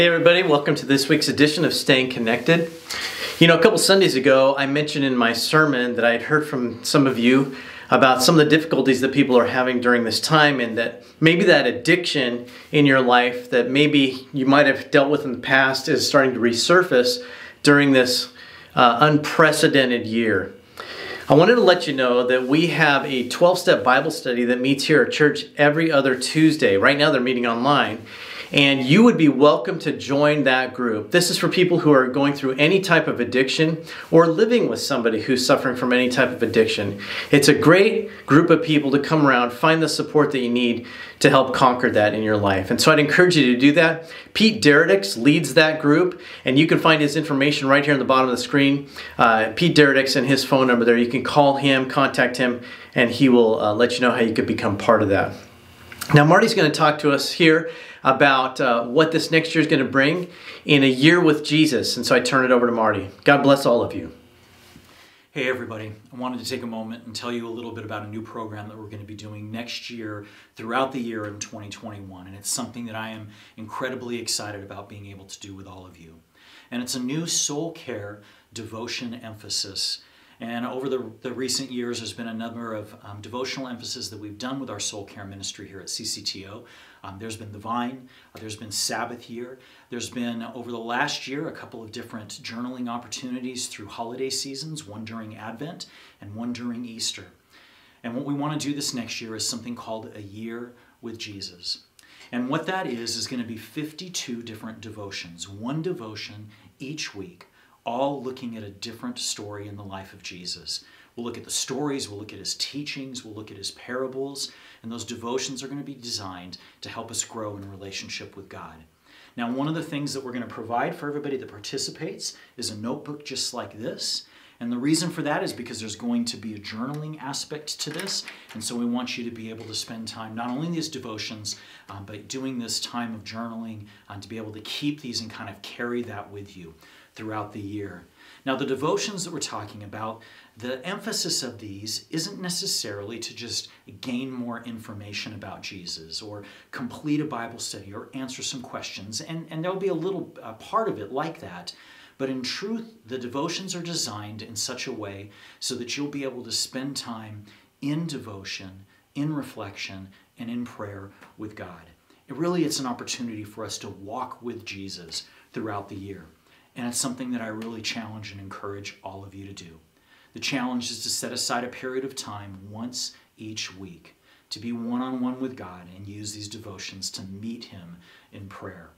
Hey everybody, welcome to this week's edition of Staying Connected. You know, a couple Sundays ago, I mentioned in my sermon that I had heard from some of you about some of the difficulties that people are having during this time, and that maybe that addiction in your life that maybe you might have dealt with in the past is starting to resurface during this unprecedented year. I wanted to let you know that we have a 12-step Bible study that meets here at church every other Tuesday. Right now they're meeting online. And you would be welcome to join that group. This is for people who are going through any type of addiction or living with somebody who's suffering from any type of addiction. It's a great group of people to come around, find the support that you need to help conquer that in your life. And so I'd encourage you to do that. Pete Deredix leads that group, and you can find his information right here on the bottom of the screen. Pete Deredix and his phone number there. You can call him, contact him, and he will let you know how you could become part of that. Now, Marty's going to talk to us here about what this next year is going to bring in a year with Jesus. And so I turn it over to Marty. God bless all of you. Hey everybody, I wanted to take a moment and tell you a little bit about a new program that we're going to be doing next year, throughout the year in 2021. And it's something that I am incredibly excited about being able to do with all of you. And it's a new soul care devotion emphasis. And over the recent years, there's been a number of devotional emphasis that we've done with our soul care ministry here at CCTO. There's been the Vine, there's been Sabbath Year, there's been, over the last year, a couple of different journaling opportunities through holiday seasons, one during Advent and one during Easter. And what we want to do this next year is something called A Year with Jesus. And what that is going to be 52 different devotions, one devotion each week, all looking at a different story in the life of Jesus. We'll look at the stories, we'll look at his teachings, we'll look at his parables, and those devotions are going to be designed to help us grow in a relationship with God. Now, one of the things that we're going to provide for everybody that participates is a notebook just like this. And the reason for that is because there's going to be a journaling aspect to this. And so we want you to be able to spend time, not only in these devotions, but doing this time of journaling, to be able to keep these and kind of carry that with you throughout the year. Now, the devotions that we're talking about, the emphasis of these isn't necessarily to just gain more information about Jesus or complete a Bible study or answer some questions. And there'll be a little part of it like that. But in truth, the devotions are designed in such a way so that you'll be able to spend time in devotion, in reflection, and in prayer with God. It's an opportunity for us to walk with Jesus throughout the year. And it's something that I really challenge and encourage all of you to do. The challenge is to set aside a period of time once each week to be one-on-one with God and use these devotions to meet Him in prayer.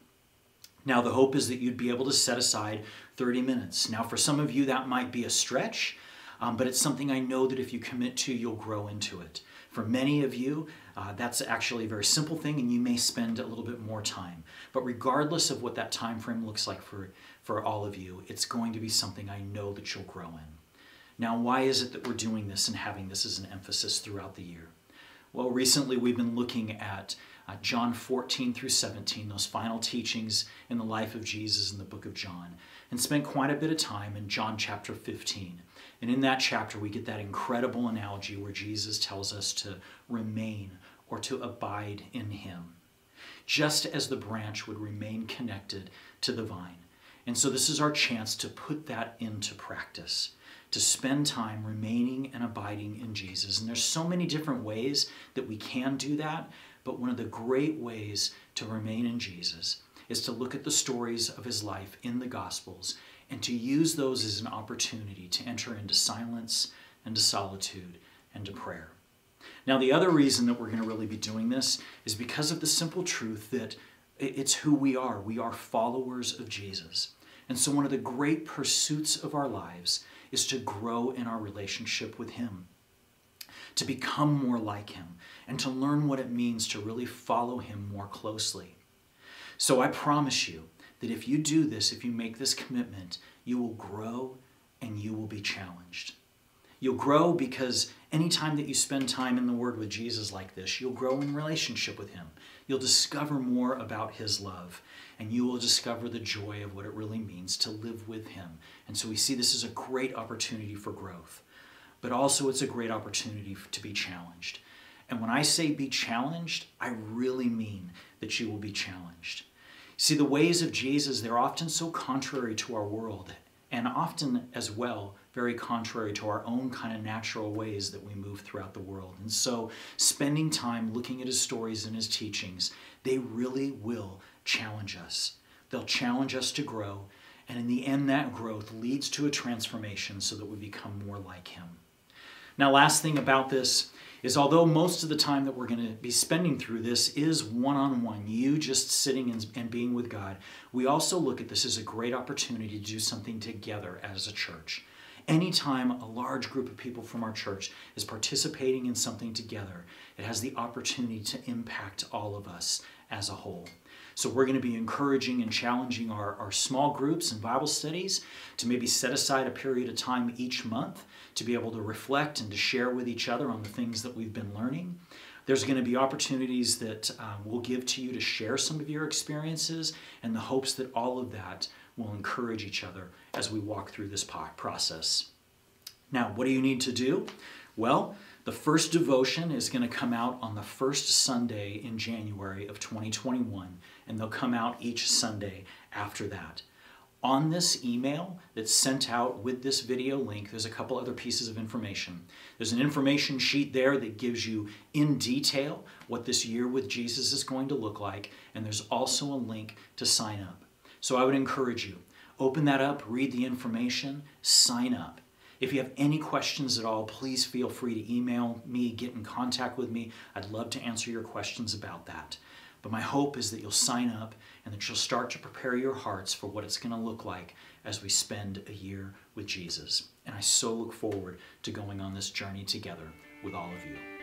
Now, the hope is that you'd be able to set aside 30 minutes. Now, for some of you, that might be a stretch, but it's something I know that if you commit to, you'll grow into it. For many of you, that's actually a very simple thing, and you may spend a little bit more time. But regardless of what that time frame looks like for all of you, it's going to be something I know that you'll grow in. Now, why is it that we're doing this and having this as an emphasis throughout the year? Well, recently we've been looking at John 14 through 17, those final teachings in the life of Jesus in the book of John, and spent quite a bit of time in John chapter 15. And in that chapter, we get that incredible analogy where Jesus tells us to remain or to abide in Him, just as the branch would remain connected to the vine. And so this is our chance to put that into practice, to spend time remaining and abiding in Jesus. And there's so many different ways that we can do that, but one of the great ways to remain in Jesus is to look at the stories of His life in the Gospels and to use those as an opportunity to enter into silence and to solitude and to prayer. Now, the other reason that we're going to really be doing this is because of the simple truth that it's who we are. We are followers of Jesus. And so one of the great pursuits of our lives is to grow in our relationship with Him, to become more like Him, and to learn what it means to really follow Him more closely. So I promise you that if you do this, if you make this commitment, you will grow and you will be challenged. You'll grow because anytime that you spend time in the Word with Jesus like this, you'll grow in relationship with Him. You'll discover more about His love, and you will discover the joy of what it really means to live with Him. And so we see this as a great opportunity for growth, but also it's a great opportunity to be challenged. And when I say be challenged, I really mean that you will be challenged. See, the ways of Jesus, they're often so contrary to our world, and often as well very contrary to our own kind of natural ways that we move throughout the world. And so spending time looking at his stories and his teachings, they really will challenge us. They'll challenge us to grow, and in the end that growth leads to a transformation so that we become more like him. Now, last thing about this is, although most of the time that we're going to be spending through this is one-on-one, you just sitting and being with God, we also look at this as a great opportunity to do something together as a church. Anytime a large group of people from our church is participating in something together, it has the opportunity to impact all of us as a whole. So we're going to be encouraging and challenging our small groups and Bible studies to maybe set aside a period of time each month to be able to reflect and to share with each other on the things that we've been learning. There's going to be opportunities that we'll give to you to share some of your experiences, in the hopes that all of that will encourage each other as we walk through this process. Now, what do you need to do? Well, the first devotion is going to come out on the first Sunday in January of 2021, and they'll come out each Sunday after that. On this email that's sent out with this video link, there's a couple other pieces of information. There's an information sheet there that gives you in detail what this year with Jesus is going to look like, and there's also a link to sign up. So I would encourage you, open that up, read the information, sign up. If you have any questions at all, please feel free to email me, get in contact with me. I'd love to answer your questions about that. But my hope is that you'll sign up and that you'll start to prepare your hearts for what it's going to look like as we spend a year with Jesus. And I so look forward to going on this journey together with all of you.